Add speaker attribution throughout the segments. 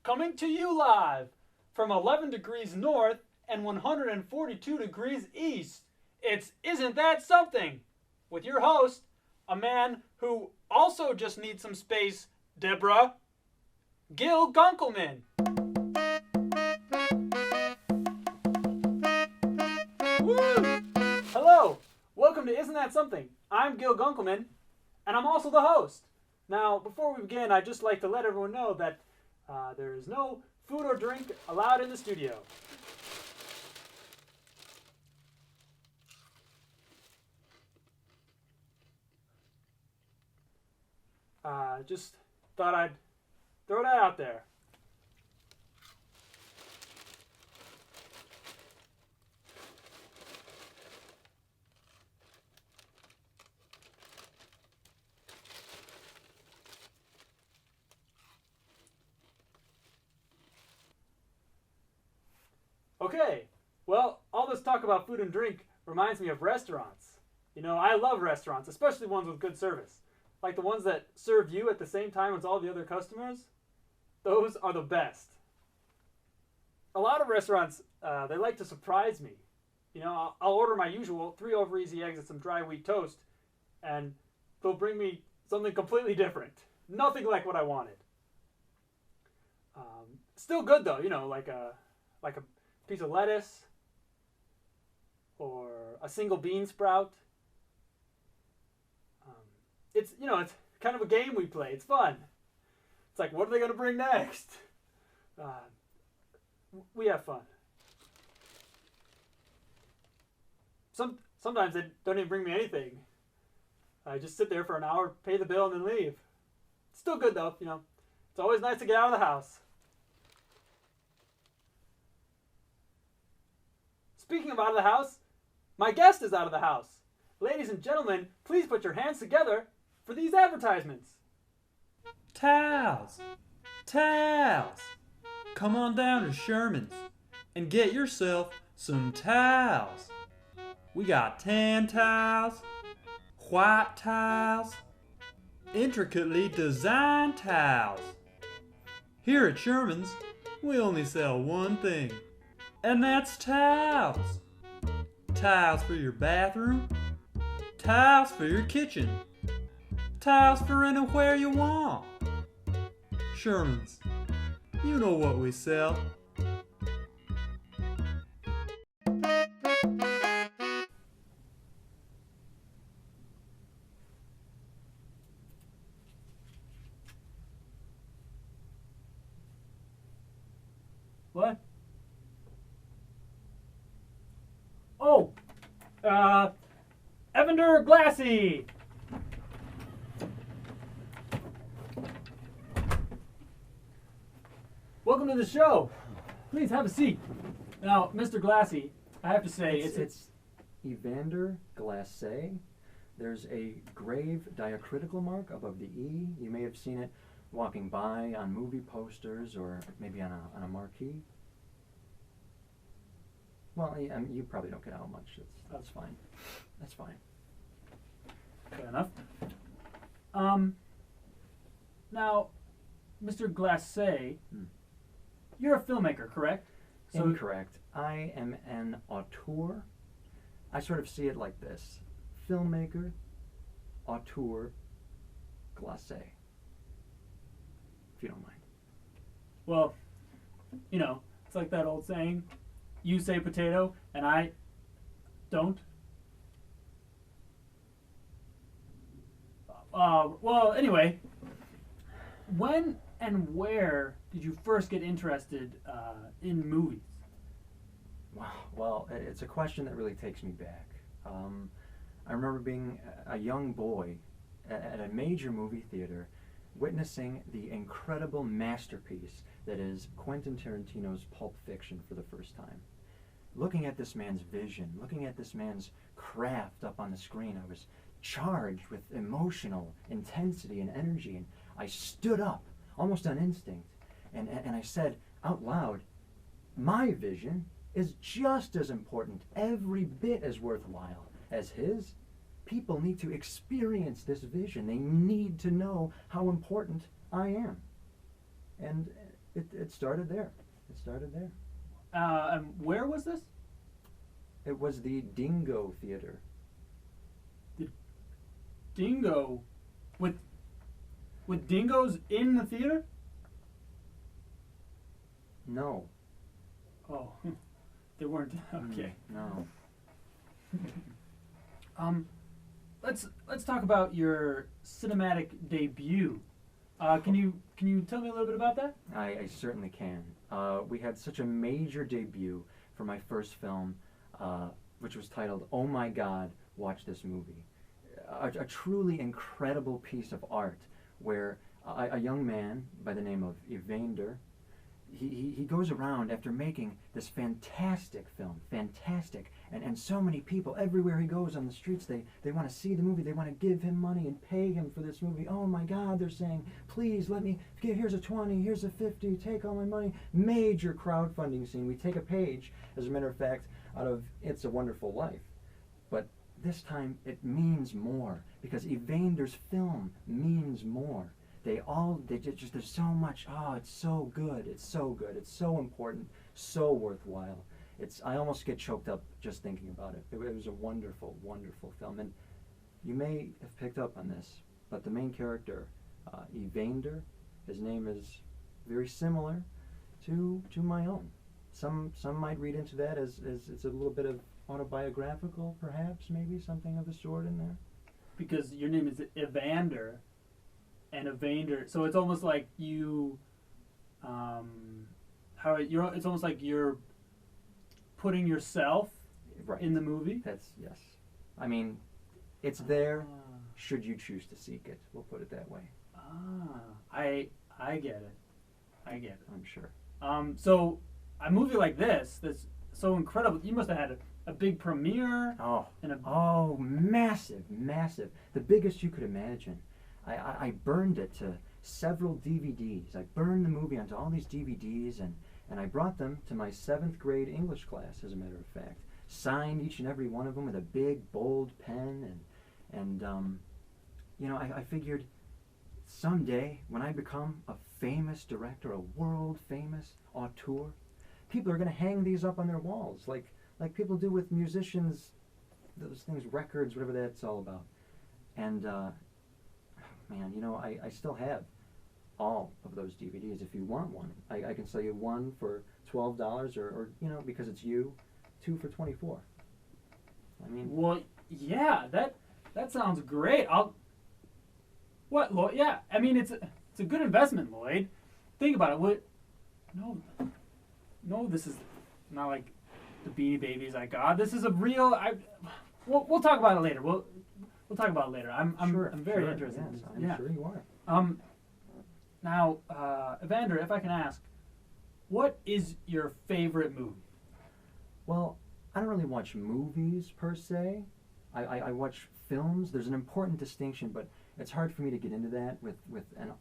Speaker 1: coming to you live from 11 degrees north and 142 degrees east. It's Isn't That Something? With your host, a man who also just needs some space, Deborah, Gil Gunkelman. Woo! Hello, welcome to Isn't That Something? I'm Gil Gunkelman, and I'm also the host. Now, before we begin, I'd just like to let everyone know that there is no food or drink allowed in the studio. Just thought I'd throw that out there. Okay, well, all this talk about food and drink reminds me of restaurants. You know, I love restaurants, especially ones with good service. Like the ones that serve you at the same time as all the other customers. Those are the best. A lot of restaurants, they like to surprise me. You know, I'll order my usual 3 over easy eggs and some dry wheat toast, and they'll bring me something completely different. Nothing like what I wanted. Still good though, you know, like a piece of lettuce or a single bean sprout. It's kind of a game we play. It's fun. It's like, what are they going to bring next? We have fun. Sometimes they don't even bring me anything. I just sit there for an hour, pay the bill, and then leave. It's still good though, you know. It's always nice to get out of the house. Speaking of out of the house, my guest is out of the house. Ladies and gentlemen, please put your hands together for these advertisements.
Speaker 2: Towels! Towels! Come on down to Sherman's and get yourself some towels. We got tan towels, white towels, intricately designed towels. Here at Sherman's, we only sell one thing, and that's towels. Towels for your bathroom, towels for your kitchen, towels for anywhere you want. Sherman's, you know what we sell.
Speaker 1: What? Oh, Evander Glassy. Welcome to the show. Please have a seat. Now, Mr. Glassy, I have to say,
Speaker 3: it's Evander Glassé. There's a grave diacritical mark above the E. You may have seen it walking by on movie posters or maybe on a marquee. Well, you probably don't get out much. That's fine. That's fine.
Speaker 1: Fair enough. Now, Mr. Glassé, you're a filmmaker, correct?
Speaker 3: So incorrect. I am an auteur. I sort of see it like this: filmmaker, auteur, glacé. If you don't mind.
Speaker 1: Well, you know, it's like that old saying, you say potato and I don't. Well, anyway, when and where did you first get interested in movies?
Speaker 3: Wow. Well, it's a question that really takes me back. I remember being a young boy at a major movie theater, witnessing the incredible masterpiece that is Quentin Tarantino's Pulp Fiction for the first time. Looking at this man's vision, looking at this man's craft up on the screen, I was charged with emotional intensity and energy, and I stood up, almost on instinct, and I said out loud, my vision is just as important, every bit as worthwhile as his. People need to experience this vision. They need to know how important I am. and it started there. It started there.
Speaker 1: And where was this?
Speaker 3: It was the Dingo Theater.
Speaker 1: Dingo, with dingoes in the theater?
Speaker 3: No.
Speaker 1: Oh, they weren't. Okay.
Speaker 3: No.
Speaker 1: Let's talk about your cinematic debut. Can you tell me a little bit about that?
Speaker 3: I certainly can. We had such a major debut for my first film, which was titled "Oh My God, Watch This Movie." A truly incredible piece of art where a young man by the name of Evander, he goes around after making this fantastic film, and so many people everywhere he goes on the streets, they want to see the movie, they want to give him money and pay him for this movie. Oh my God, they're saying, please let me, here's a 20, here's a 50, take all my money. Major crowdfunding scene. We take a page, as a matter of fact, out of It's a Wonderful Life. But this time it means more, because Evander's film means more. They just, there's so much, it's so good, it's so important, so worthwhile. I almost get choked up just thinking about it. It was a wonderful, wonderful film. And you may have picked up on this, but the main character, Evander, his name is very similar to my own. Some might read into that as it's a little bit of autobiographical, perhaps, maybe, something of the sort in there.
Speaker 1: Because your name is Evander, and Evander, so it's almost like you, it's almost like you're putting yourself
Speaker 3: right
Speaker 1: in the movie.
Speaker 3: Yes. I mean, it's there. Should you choose to seek it, we'll put it that way.
Speaker 1: I get it.
Speaker 3: I'm sure.
Speaker 1: So a movie like this, that's so incredible. You must have had a big premiere.
Speaker 3: Massive. The biggest you could imagine. I burned it to several DVDs. I burned the movie onto all these DVDs, and I brought them to my 7th grade English class, as a matter of fact. Signed each and every one of them with a big, bold pen, and I figured someday when I become a famous director, a world-famous auteur, people are going to hang these up on their walls, like people do with musicians, those things, records, whatever that's all about. And man, I still have all of those DVDs. If you want one, I can sell you one for $12, or because it's you, 2 for $24. I mean,
Speaker 1: well, yeah, that sounds great. Lloyd? Yeah, I mean, it's a good investment, Lloyd. Think about it. No, this is not like the Beanie Babies I got. This is a real. We'll talk about it later. We'll talk about it later. I'm very interested.
Speaker 3: Yes, I'm sure you are.
Speaker 1: Now, Evander, if I can ask, what is your favorite movie?
Speaker 3: Well, I don't really watch movies per se. I watch films. There's an important distinction, but it's hard for me to get into that with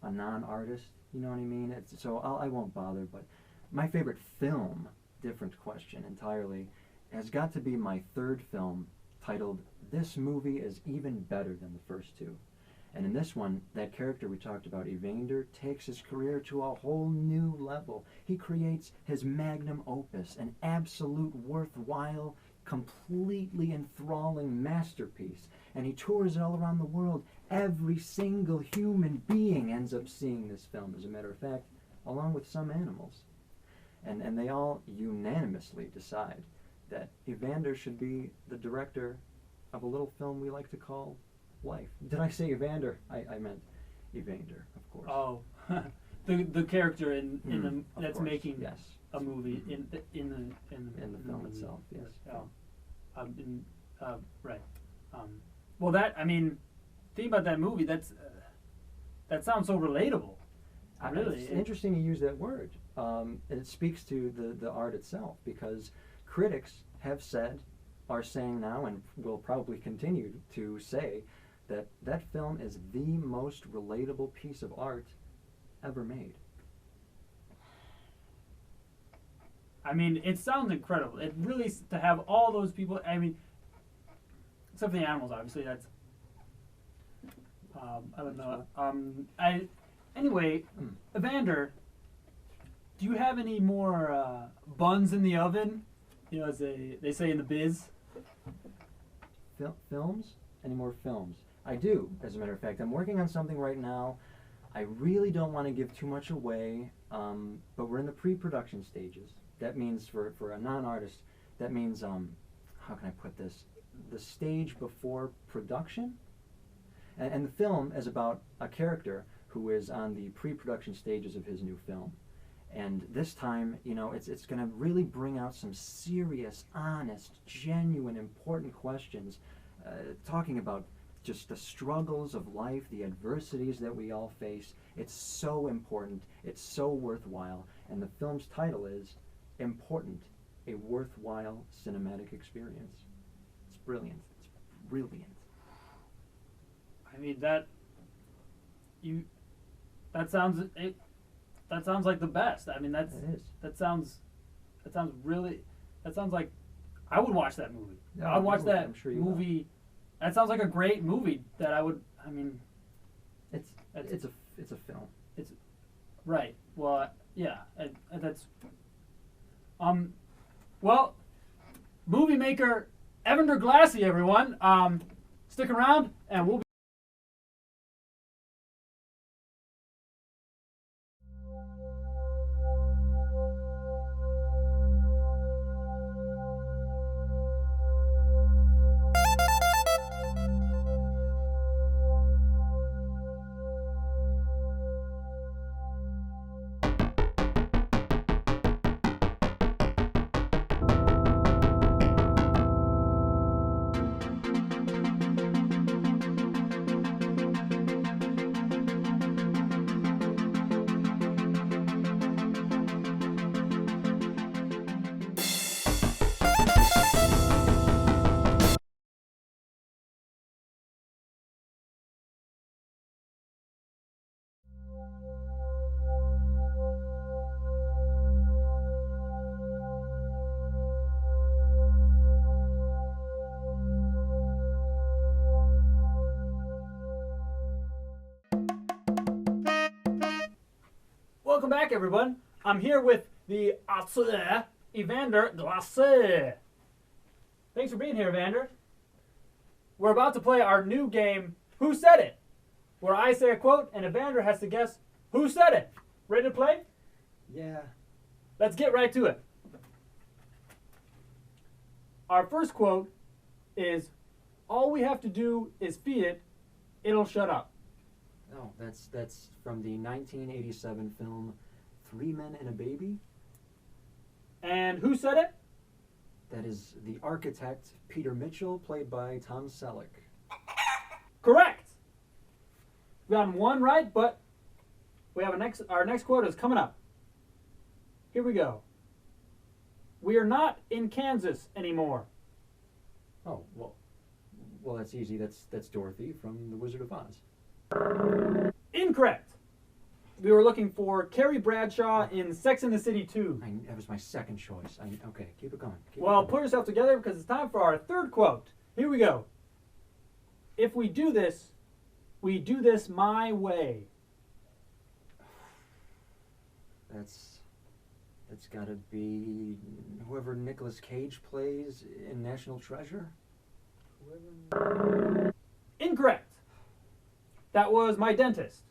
Speaker 3: a non-artist. You know what I mean? So I won't bother. But my favorite film, different question entirely, has got to be my 3rd film, titled "This Movie is Even Better Than the First Two." And in this one, that character we talked about, Evander, takes his career to a whole new level. He creates his magnum opus, an absolute worthwhile, completely enthralling masterpiece. And he tours it all around the world. Every single human being ends up seeing this film, as a matter of fact, along with some animals. And they all unanimously decide that Evander should be the director of a little film we like to call Life. Did I say Evander? I meant Evander, of course.
Speaker 1: Oh, the character in the that's
Speaker 3: course,
Speaker 1: making
Speaker 3: yes.
Speaker 1: a movie in the
Speaker 3: film itself. Yes.
Speaker 1: Right. Well, think about that movie. That sounds so relatable. Really,
Speaker 3: it's interesting you use that word. And it speaks to the art itself, because critics have said, are saying now, and will probably continue to say, that film is the most relatable piece of art ever made.
Speaker 1: I mean, it sounds incredible. It really, to have all those people, I mean, except for the animals, obviously, that's, I don't know. Anyway, Evander, do you have any more buns in the oven? You know, as they say in the biz.
Speaker 3: Films? Any more films? I do, as a matter of fact. I'm working on something right now. I really don't want to give too much away, but we're in the pre-production stages. That means, for a non-artist, that means, how can I put this? The stage before production? And the film is about a character who is on the pre-production stages of his new film. And this time, you know, it's going to really bring out some serious, honest, genuine, important questions, talking about just the struggles of life, the adversities that we all face. It's so important. It's so worthwhile. And the film's title is Important, a Worthwhile Cinematic Experience. It's brilliant. It's brilliant.
Speaker 1: I mean, that sounds like the best. I mean,
Speaker 3: It is.
Speaker 1: that sounds like I would watch that movie.
Speaker 3: No,
Speaker 1: I would watch that
Speaker 3: I'm sure you
Speaker 1: movie. That sounds like a great movie that I would. I mean,
Speaker 3: It's a film.
Speaker 1: right. Well, yeah. That's well, movie maker Evander Glassy, everyone. Stick around, and we'll be. Welcome back, everyone. I'm here with the author, Evander Glassy. Thanks for being here, Evander. We're about to play our new game, Who Said It? Where I say a quote and Evander has to guess who said it. Ready to play?
Speaker 3: Yeah.
Speaker 1: Let's get right to it. Our first quote is, all we have to do is feed it, it'll shut up.
Speaker 3: No, that's from the 1987 film Three Men and a Baby.
Speaker 1: And who said it?
Speaker 3: That is the architect, Peter Mitchell, played by Tom Selleck.
Speaker 1: Correct. We got one right, but we have our next quote is coming up. Here we go. We are not in Kansas anymore.
Speaker 3: Oh, well, that's easy. That's Dorothy from The Wizard of Oz.
Speaker 1: Incorrect. We were looking for Carrie Bradshaw in Sex and the City 2.
Speaker 3: That was my second choice. Okay, keep it going.
Speaker 1: Well, pull yourself together because it's time for our third quote. Here we go. If we do this my way.
Speaker 3: That's got to be whoever Nicolas Cage plays in National Treasure.
Speaker 1: Incorrect. That was my dentist.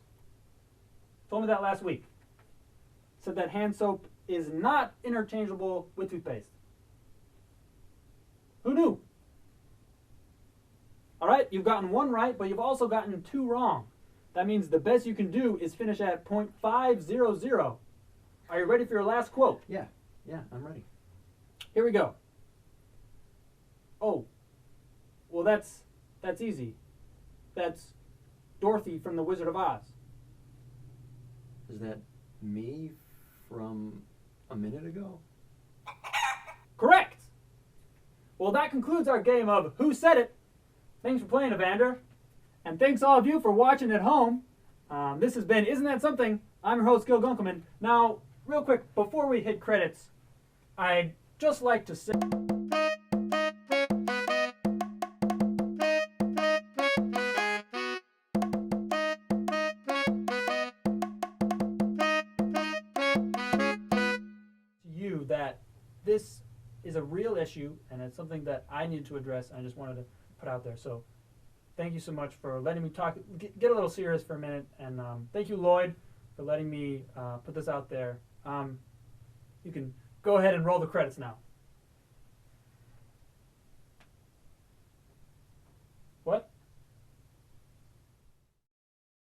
Speaker 1: Told me that last week. Said that hand soap is not interchangeable with toothpaste. Who knew? All right, you've gotten one right, but you've also gotten two wrong. That means the best you can do is finish at .500. Are you ready for your last quote?
Speaker 3: Yeah, I'm ready.
Speaker 1: Here we go. Oh, well that's easy. That's Dorothy from The Wizard of Oz.
Speaker 3: Is that me from a minute ago?
Speaker 1: Correct! Well, that concludes our game of Who Said It? Thanks for playing, Evander. And thanks all of you for watching at home. This has been Isn't That Something? I'm your host, Gil Gunkelman. Now, real quick, before we hit credits, I'd just like to say... that this is a real issue and it's something that I need to address. And I just wanted to put out there. So thank you so much for letting me talk, get a little serious for a minute. And thank you, Lloyd, for letting me put this out there. You can go ahead and roll the credits now.